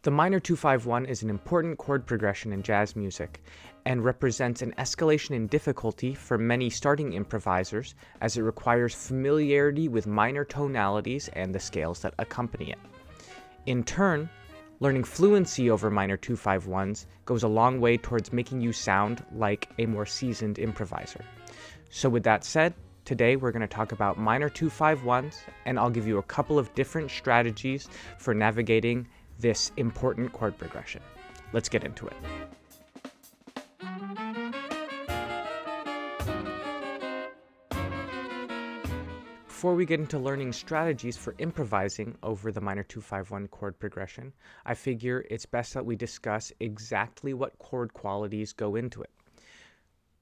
The minor 2-5-1 is an important chord progression in jazz music and represents an escalation in difficulty for many starting improvisers as it requires familiarity with minor tonalities and the scales that accompany it. In turn, learning fluency over minor 2-5-1s goes a long way towards making you sound like a more seasoned improviser. So with that said, today we're going to talk about minor 2-5-1s, and I'll give you a couple of different strategies for navigating this important chord progression. Let's get into it. Before we get into learning strategies for improvising over the minor 2-5-1 chord progression, I figure it's best that we discuss exactly what chord qualities go into it.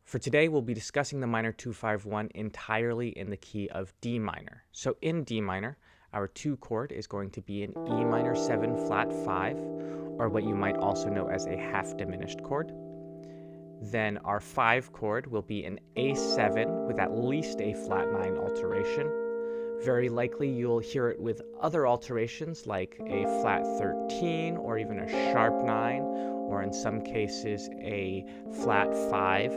For today, we'll be discussing the minor 2-5-1 entirely in the key of D minor. So in D minor, our 2 chord is going to be an E minor 7 flat 5, or what you might also know as a half diminished chord. Then our 5 chord will be an A7 with at least a flat 9 alteration. Very likely you'll hear it with other alterations like a flat 13 or even a sharp 9, or in some cases a flat 5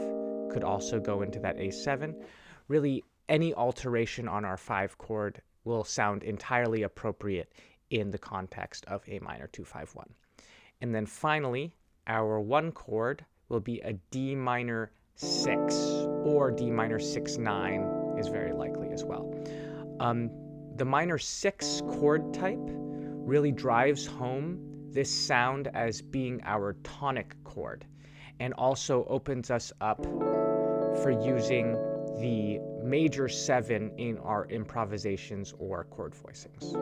could also go into that A7. Really, any alteration on our 5 chord will sound entirely appropriate in the context of a minor 2-5-1. And then finally, our 1 chord will be a D minor 6, or D minor 6-9 is very likely as well. The minor 6 chord type really drives home this sound as being our tonic chord, and also opens us up for using the major 7 in our improvisations or chord voicings.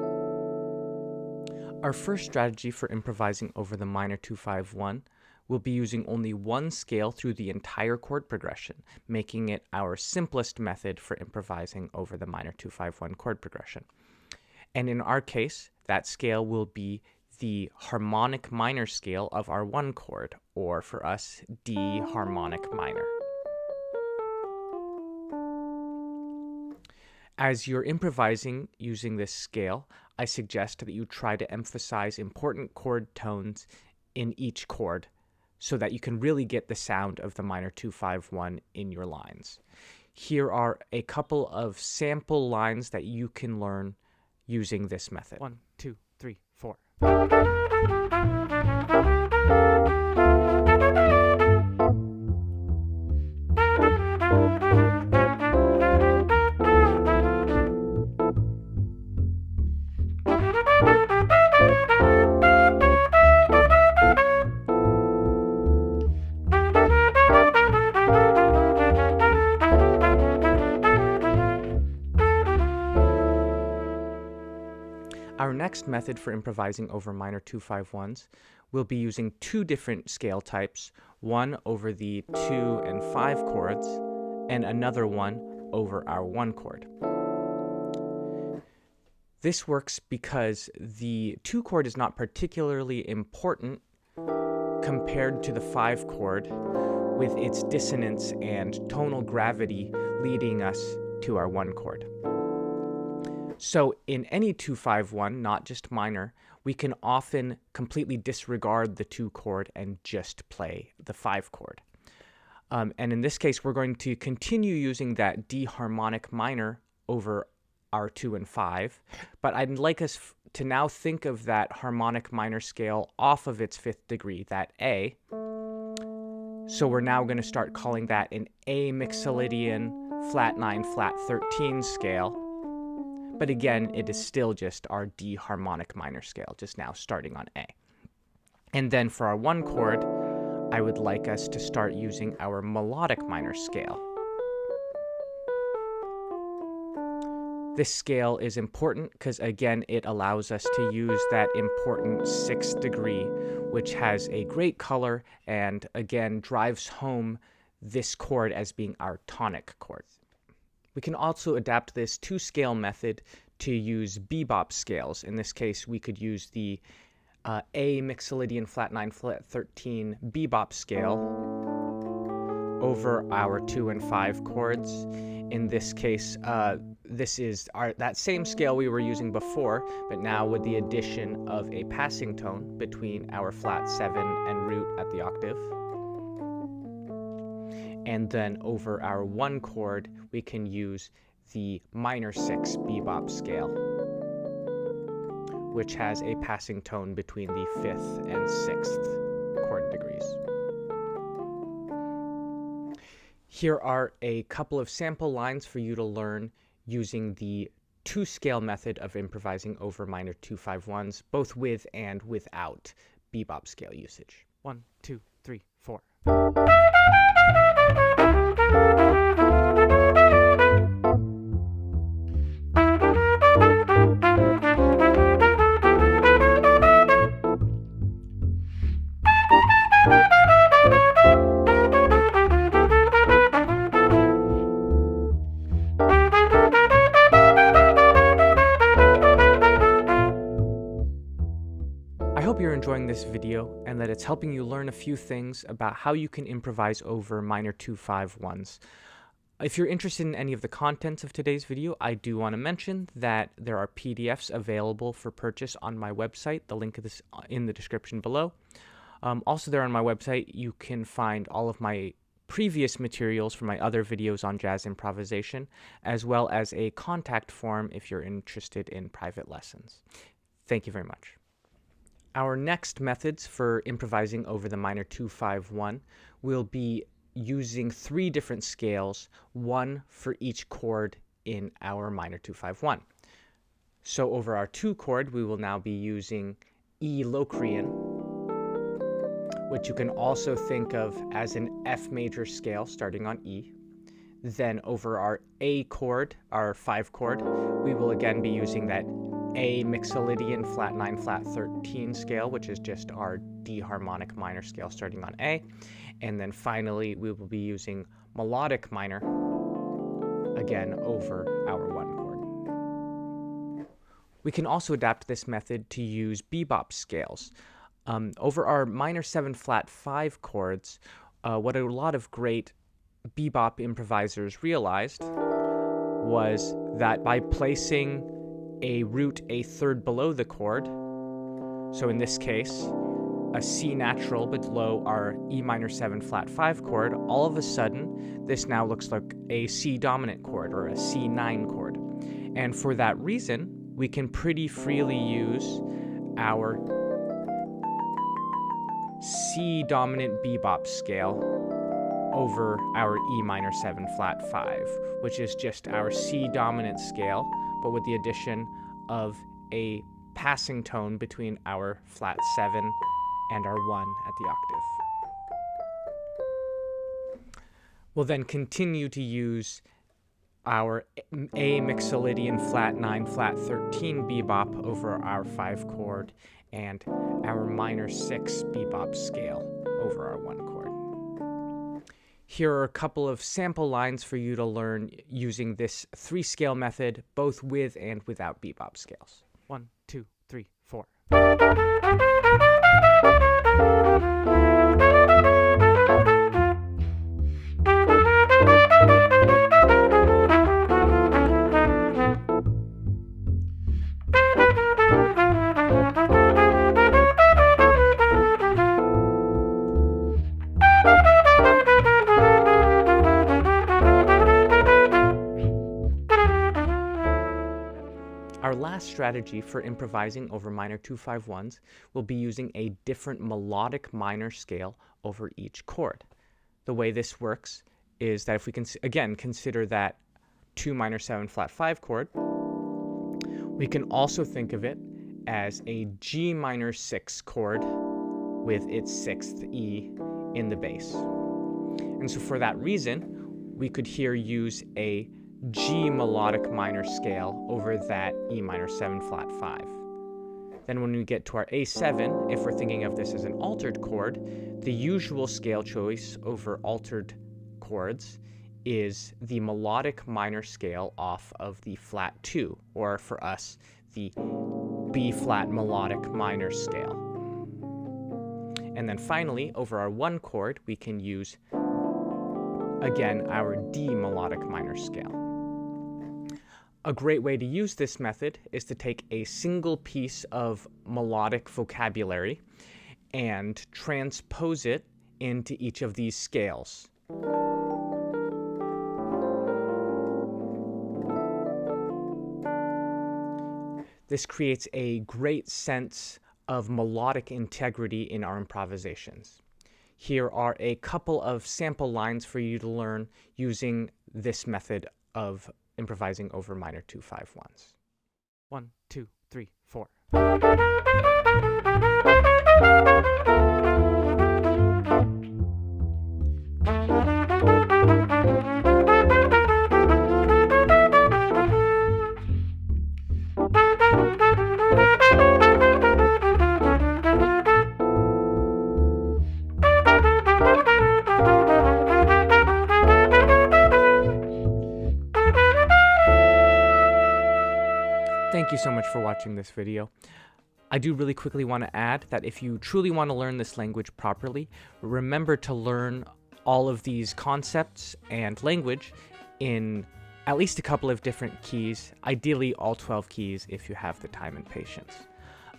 Our first strategy for improvising over the minor 2-5-1 will be using only one scale through the entire chord progression, making it our simplest method for improvising over the minor 2-5-1 chord progression. And in our case, that scale will be the harmonic minor scale of our 1 chord, or for us, D harmonic minor. As you're improvising using this scale, I suggest that you try to emphasize important chord tones in each chord so that you can really get the sound of the minor 2-5-1 in your lines. Here are a couple of sample lines that you can learn using this method. 1, 2, 3, 4. Our next method for improvising over minor 2-5-1s will be using 2 different scale types, one over the 2 and 5 chords, and another one over our 1 chord. This works because the 2 chord is not particularly important compared to the 5 chord, with its dissonance and tonal gravity leading us to our 1 chord. So in any 2-5-1, not just minor, we can often completely disregard the 2 chord and just play the 5 chord. And in this case, we're going to continue using that D harmonic minor over our 2 and 5, but I'd like us to now think of that harmonic minor scale off of its 5th degree, that A. So we're now going to start calling that an A mixolydian flat 9 flat 13 scale. But again, it is still just our D harmonic minor scale, just now starting on A. And then for our 1 chord, I would like us to start using our melodic minor scale. This scale is important because, again, it allows us to use that important 6th degree, which has a great color and, again, drives home this chord as being our tonic chord. We can also adapt this 2-scale method to use bebop scales. In this case, we could use the A mixolydian flat 9 flat 13 bebop scale over our 2 and 5 chords. In this case, this is that same scale we were using before, but now with the addition of a passing tone between our flat 7 and root at the octave. And then over our 1 chord, we can use the minor 6 bebop scale, which has a passing tone between the 5th and 6th chord degrees. Here are a couple of sample lines for you to learn using the 2-scale method of improvising over minor 2-5-1s, both with and without bebop scale usage. 1, 2, 3, 4. I hope you're enjoying this video and that it's helping you learn a few things about how you can improvise over minor 2-5-1s. If you're interested in any of the contents of today's video, I do want to mention that there are PDFs available for purchase on my website. The link is in the description below. Also there on my website, you can find all of my previous materials for my other videos on jazz improvisation, as well as a contact form if you're interested in private lessons. Thank you very much. Our next methods for improvising over the minor 2-5-1 will be using 3 different scales, 1 for each chord in our minor 2-5-1. So over our 2 chord, we will now be using E Locrian, which you can also think of as an F major scale starting on E. Then over our A chord, our 5 chord, we will again be using that A Mixolydian flat 9 flat 13 scale, which is just our D harmonic minor scale starting on A. And then finally, we will be using melodic minor again over our 1 chord. We can also adapt this method to use bebop scales. Over our minor 7 flat 5 chords, what a lot of great bebop improvisers realized was that by placing a root a third below the chord, so in this case a C natural below our E minor 7 flat 5 chord, all of a sudden this now looks like a C dominant chord or a C9 chord. And for that reason, we can pretty freely use our C dominant bebop scale over our E minor 7 flat 5, which is just our C dominant scale, but with the addition of a passing tone between our flat 7 and our 1 at the octave. We'll then continue to use our A Mixolydian flat 9 flat 13 bebop over our 5 chord and our minor 6 bebop scale over our 1 chord. Here are a couple of sample lines for you to learn using this 3-scale method, both with and without bebop scales. 1, 2, 3, 4. Our last strategy for improvising over minor 2-5-1s will be using a different melodic minor scale over each chord. The way this works is that if we can again consider that 2 minor 7 flat 5 chord, we can also think of it as a G minor 6 chord with its 6th E in the bass. And so for that reason, we could here use a G melodic minor scale over that E minor 7 flat 5. Then when we get to our A7, if we're thinking of this as an altered chord, the usual scale choice over altered chords is the melodic minor scale off of the flat 2, or for us, the B flat melodic minor scale. And then finally, over our 1 chord, we can use, again, our D melodic minor scale. A great way to use this method is to take a single piece of melodic vocabulary and transpose it into each of these scales. This creates a great sense of melodic integrity in our improvisations. Here are a couple of sample lines for you to learn using this method of improvising over minor 2-5-1s. 1, 2, 3, 4. Thank you so much for watching this video. I do really quickly want to add that if you truly want to learn this language properly, remember to learn all of these concepts and language in at least a couple of different keys, ideally all 12 keys if you have the time and patience.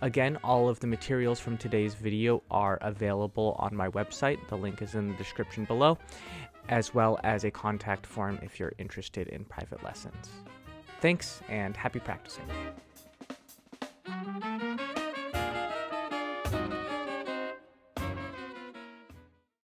Again, all of the materials from today's video are available on my website. The link is in the description below, as well as a contact form if you're interested in private lessons. Thanks, and happy practicing.